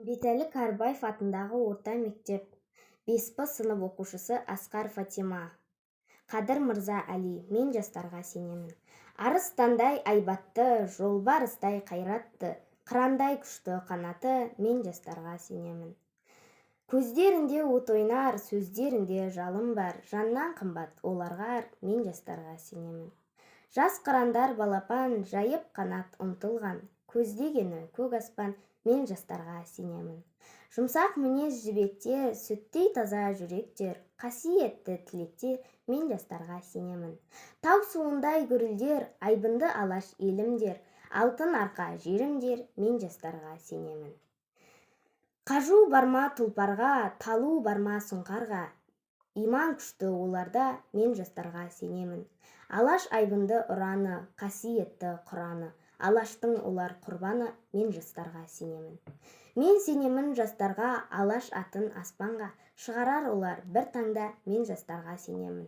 Бетәлі Кәрібаев атындағы орта мектеп 5 сынып оқушысы Асқар Фатима. Қадыр Мырза Әли, мен жастарға сенемін. Арыстандай айбатты, жолбарыстай қайратты, қырандай күшті қанаты, мен жастарға сенемін. Көздерінде от ойнар, сөздерінде жалын бар, жаннан қымбат оларға мен жастарға сенемін. Жас қырандар балапан, жайып қанат ұмтылған, көздегені көк аспан, мен жастарға сенемін. Жұмсақ мінез жібектер, сүттей таза жүректер, қасиетті тілектер, мен жастарға сенемін. Тау суындай гүрілдер, айбынды алаш елімдер, алтын арқа жерімдер, мен жастарға сенемін. Қажу барма тұлпарға, талу барма сұңқарға, иман күшті оларда, мен жастарға сенемін. Алаш айбынды ұраны, қасиетті құраны, алаштың олар құрбаны, мен жастарға сенемін. Мен сенемін жастарға, алаш атын аспанға, шығарар олар бір таңда, мен жастарға сенемін.